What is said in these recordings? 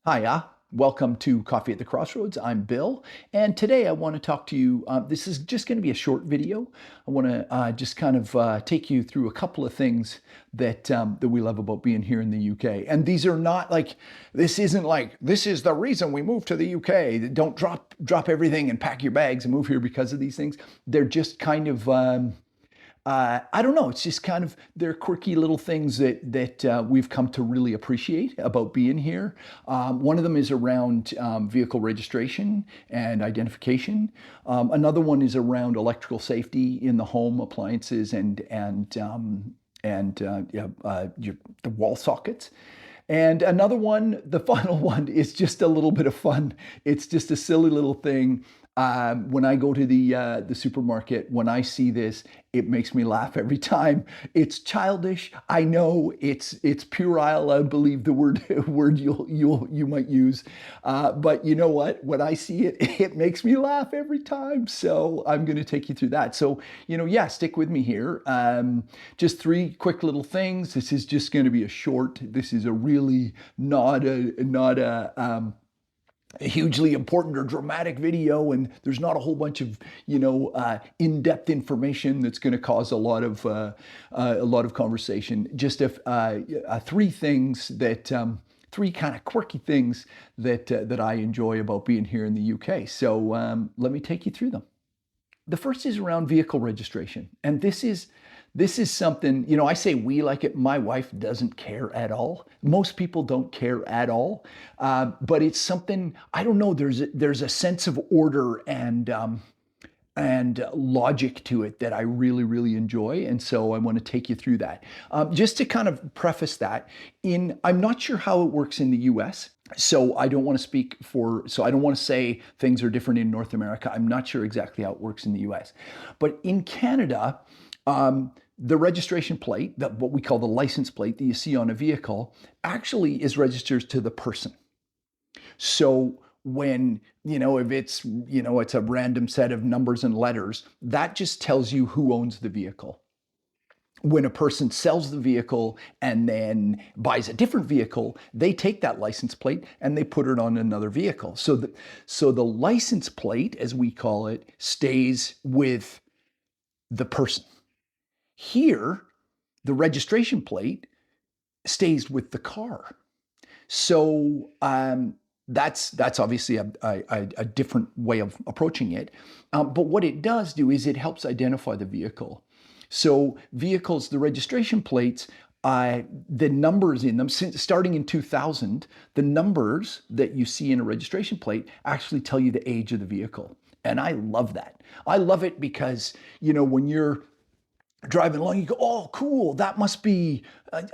Hiya, welcome to Coffee at the Crossroads. I'm Bill, and today I want to talk to you. This is just going to be a short video. I want to just kind of take you through a couple of things that we love about being here in the UK. And these are not like this isn't like this is the reason we moved to the UK. Don't drop everything and pack your bags and move here because of these things. They're just kind of I don't know. It's just kind of they're quirky little things that we've come to really appreciate about being here. One of them is around vehicle registration and identification. Another one is around electrical safety in the home, appliances, the wall sockets. And another one, the final one, is just a little bit of fun. It's just a silly little thing. When I go to the supermarket, when I see this, it makes me laugh every time. It's childish. I know it's puerile. I believe the word you might use, but you know what? When I see it, it makes me laugh every time. So I'm going to take you through that. So yeah, stick with me here. Just three quick little things. This is just going to be a short. This is a really not a hugely important or dramatic video, and there's not a whole bunch of in-depth information that's going to cause a lot of conversation. Just three things that three kind of quirky things that I enjoy about being here in the UK. So let me take you through them. The first is around vehicle registration, and this is something, I say we like it. My wife doesn't care at all. Most people don't care at all. But it's something, I don't know, there's a sense of order and logic to it that I really, really enjoy. And so I want to take you through that. Just to kind of preface that, I'm not sure how it works in the US. So I don't want to say things are different in North America. I'm not sure exactly how it works in the US. But in Canada, the registration plate, what we call the license plate that you see on a vehicle, actually is registered to the person. So when, if it's a random set of numbers and letters, that just tells you who owns the vehicle. When a person sells the vehicle and then buys a different vehicle, they take that license plate and they put it on another vehicle. So the license plate, as we call it, stays with the person. Here, the registration plate stays with the car. So that's obviously a different way of approaching it. But what it does do is it helps identify the vehicle. So vehicles, the registration plates, the numbers in them, starting in 2000, the numbers that you see in a registration plate actually tell you the age of the vehicle. And I love that. I love it because, when you're driving along, you go, oh, cool, that must be,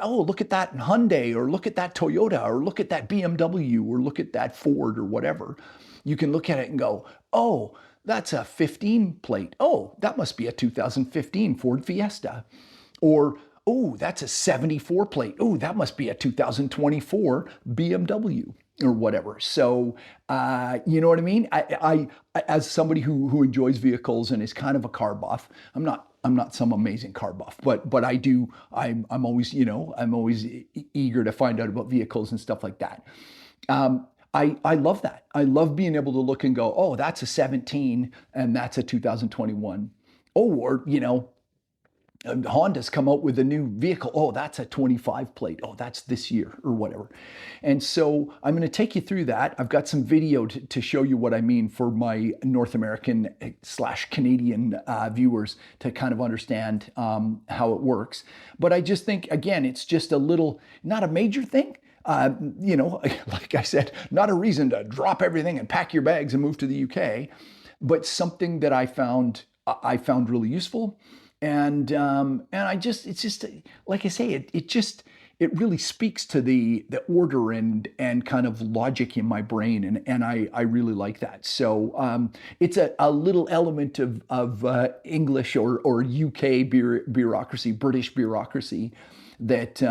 look at that Hyundai, or look at that Toyota, or look at that BMW, or look at that Ford, or whatever. You can look at it and go, oh, that's a 15 plate. Oh, that must be a 2015 Ford Fiesta. Or, oh, that's a 74 plate. Oh, that must be a 2024 BMW or whatever. So, you know what I mean? I as somebody who enjoys vehicles and is kind of a car buff, I'm not some amazing car buff, but I do. I'm always, I'm always eager to find out about vehicles and stuff like that. I love that. I love being able to look and go, oh, that's a 17 and that's a 2021. Oh, or, Honda's come out with a new vehicle. Oh, that's a 25 plate. Oh, that's this year or whatever. And so I'm going to take you through that. I've got some video to show you what I mean for my North American / Canadian viewers to kind of understand how it works. But I just think, again, it's just a little, not a major thing. Like I said, not a reason to drop everything and pack your bags and move to the UK, but something that I found really useful. And it's just like I say, it really speaks to the order and kind of logic in my brain, and I really like that. So it's a little element of English or UK bureaucracy, British bureaucracy, that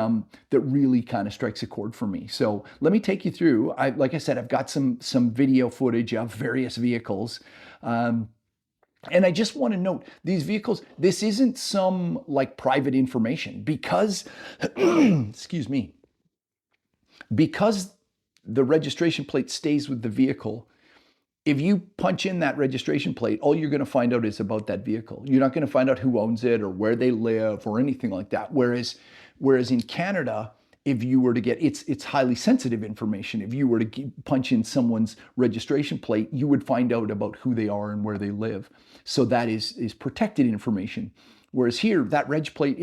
really kind of strikes a chord for me. So let me take you through. Like I said, I've got some video footage of various vehicles. And I just want to note, these vehicles, this isn't some like private information because, excuse me, because the registration plate stays with the vehicle. If you punch in that registration plate, all you're going to find out is about that vehicle. You're not going to find out who owns it or where they live or anything like that. Whereas in Canada, if you were to get, it's highly sensitive information. If you were to punch in someone's registration plate, you would find out about who they are and where they live. So that is protected information. Whereas here, that reg plate,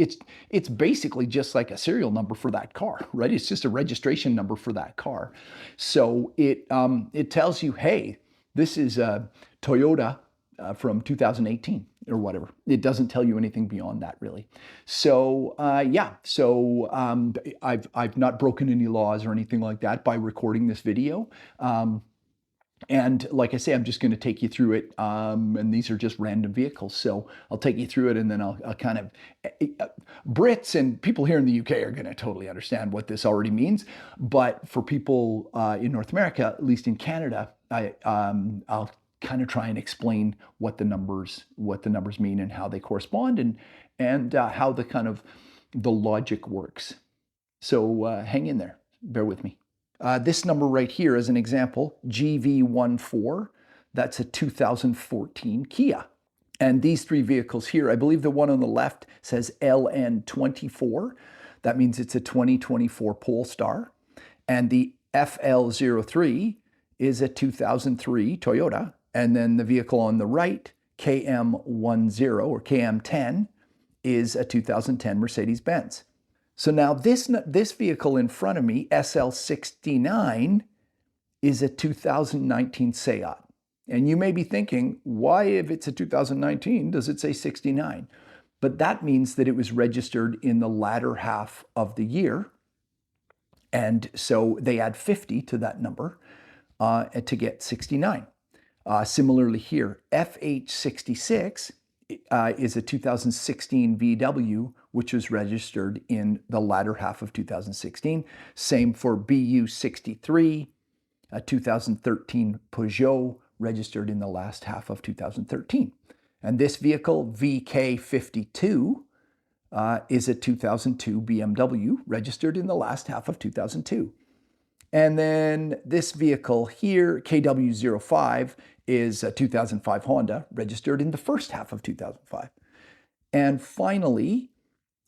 it's basically just like a serial number for that car, right? It's just a registration number for that car. So it tells you, hey, this is a Toyota from 2018 or whatever. It doesn't tell you anything beyond that, really. So yeah, so I've not broken any laws or anything like that by recording this video. And like I say, I'm just going to take you through it. And these are just random vehicles. So I'll take you through it, and then I'll kind of, Brits and people here in the UK are going to totally understand what this already means. But for people in North America, at least in Canada, I'll kind of try and explain what the numbers mean and how they correspond, and how the kind of the logic works. So hang in there, bear with me. This number right here is an example, GV14. That's a 2014 Kia. And these three vehicles here, I believe the one on the left says LN24. That means it's a 2024 Polestar. And the FL03 is a 2003 Toyota. And then the vehicle on the right, KM10 or KM10, is a 2010 Mercedes-Benz. So now this vehicle in front of me, SL69, is a 2019 Seat. And you may be thinking, why, if it's a 2019, does it say 69? But that means that it was registered in the latter half of the year. And so they add 50 to that number to get 69. Similarly here, FH66 is a 2016 VW, which was registered in the latter half of 2016. Same for BU63, a 2013 Peugeot, registered in the last half of 2013. And this vehicle, VK52, is a 2002 BMW, registered in the last half of 2002. And then this vehicle here, KW05, is a 2005 Honda, registered in the first half of 2005. And finally,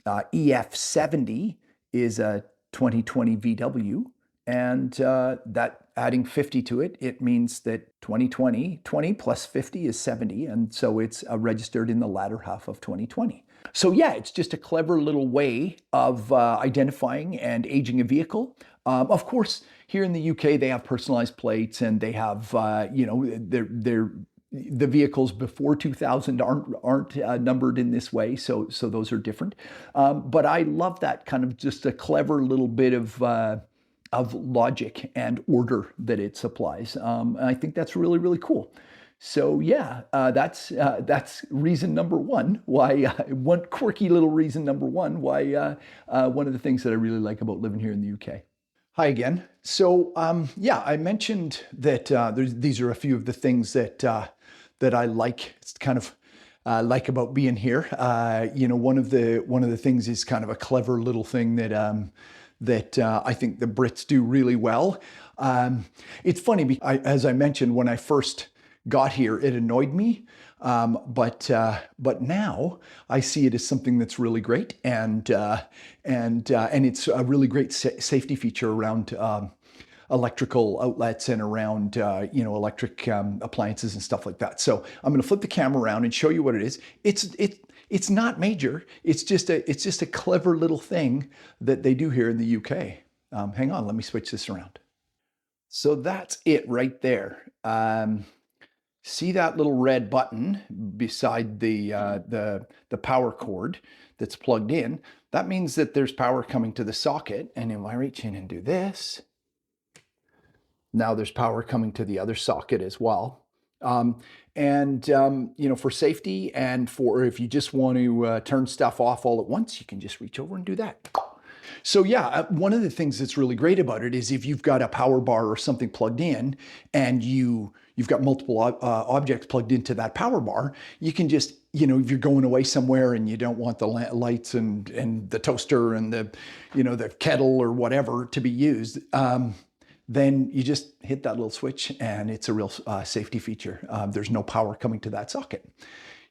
EF70 is a 2020 VW, and that adding 50 to it, it means that 2020 plus 50 is 70, and so it's registered in the latter half of 2020. So yeah, it's just a clever little way of identifying and aging a vehicle. Of course, here in the UK, they have personalized plates, and they have, you know, the vehicles before 2000 aren't numbered in this way, so those are different. But I love that kind of just a clever little bit of logic and order that it supplies. And I think that's really, really cool. So yeah, that's reason number one why, one quirky little reason number one why one of the things that I really like about living here in the UK. Hi again. So yeah, I mentioned that these are a few of the things that I like. It's kind of like about being here. You know, one of the things is kind of a clever little thing that I think the Brits do really well. It's funny because as I mentioned, when I first got here, it annoyed me. But now I see it as something that's really great, and it's a really great safety feature around electrical outlets and around you know, electric appliances and stuff like that. So I'm going to flip the camera around and show you what it is. It's not major. It's just a clever little thing that they do here in the UK. Hang on, let me switch this around. So that's it right there. See that little red button beside the power cord that's plugged in? That means that there's power coming to the socket. And if I reach in and do this, now there's power coming to the other socket as well. You know, for safety and for if you just want to turn stuff off all at once, you can just reach over and do that. So yeah, one of the things that's really great about it is if you've got a power bar or something plugged in and you've got multiple objects plugged into that power bar, you can just, you know, if you're going away somewhere and you don't want the lights and the toaster and the, you know, the kettle or whatever to be used, then you just hit that little switch and it's a real safety feature. There's no power coming to that socket.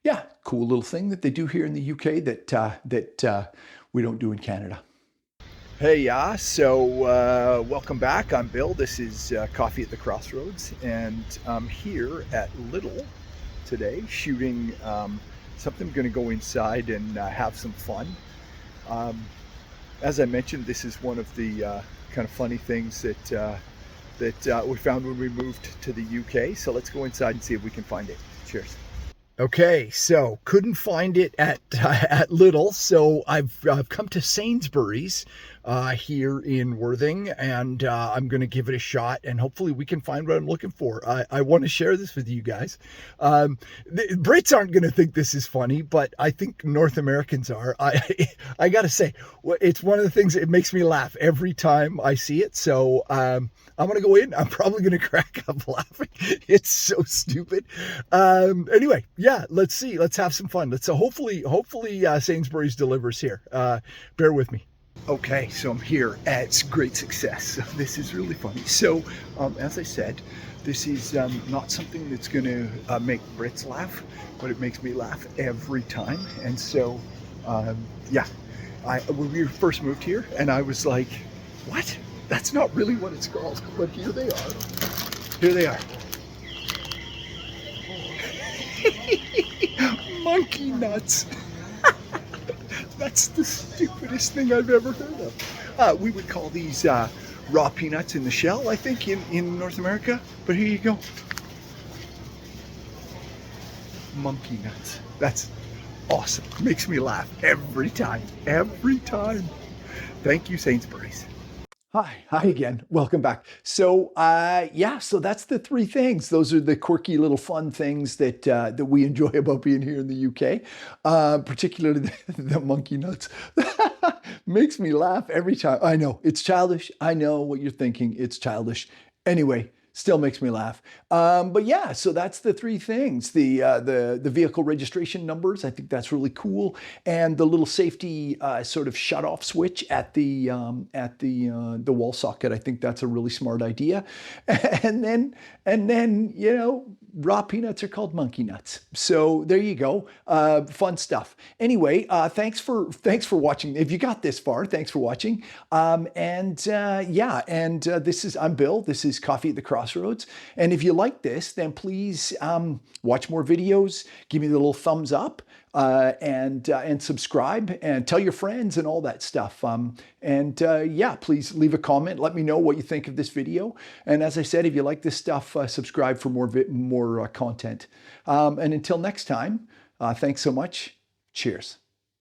Yeah, cool little thing that they do here in the UK that we don't do in Canada. Hey, welcome back. I'm Bill. This is Coffee at the Crossroads, and I'm here at Little today shooting something. I'm going to go inside and have some fun. As I mentioned, this is one of the kind of funny things that we found when we moved to the UK. So let's go inside and see if we can find it. Cheers. Okay, so couldn't find it at Little, so I've come to Sainsbury's here in Worthing, and I'm going to give it a shot, and hopefully we can find what I'm looking for. I want to share this with you guys. The Brits aren't going to think this is funny, but I think North Americans are. I got to say, it's one of the things that makes me laugh every time I see it. So I'm going to go in. I'm probably going to crack up laughing. It's so stupid. Anyway, yeah, let's see. Let's have some fun. Hopefully Sainsbury's delivers here. Bear with me. Okay, so I'm here. It's great success. So this is really funny. So, as I said, this is not something that's going to make Brits laugh, but it makes me laugh every time. And so, yeah, when we first moved here, and I was like, what? That's not really what it's called. But here they are. Here they are. Monkey nuts. That's the stupidest thing I've ever heard of. We would call these raw peanuts in the shell, I think, in North America. But here you go. Monkey nuts. That's awesome. Makes me laugh every time. Every time. Thank you, Sainsbury's. Hi again. Welcome back. So, yeah, so that's the three things. Those are the quirky little fun things that we enjoy about being here in the UK, particularly the monkey nuts. Makes me laugh every time. I know it's childish. I know what you're thinking. It's childish. Anyway, still makes me laugh. But yeah, so that's the three things. The vehicle registration numbers, I think that's really cool. And the little safety sort of shut off switch at the wall socket. I think that's a really smart idea. And then, you know, raw peanuts are called monkey nuts. So there you go. Fun stuff. Anyway, thanks for watching. If you got this far, thanks for watching. I'm Bill. This is Coffee at the Crossroads. And if you like this, then please watch more videos. Give me the little thumbs up and subscribe and tell your friends and all that stuff. Yeah, please leave a comment. Let me know what you think of this video. And as I said, if you like this stuff, subscribe for more content. And until next time, thanks so much. Cheers.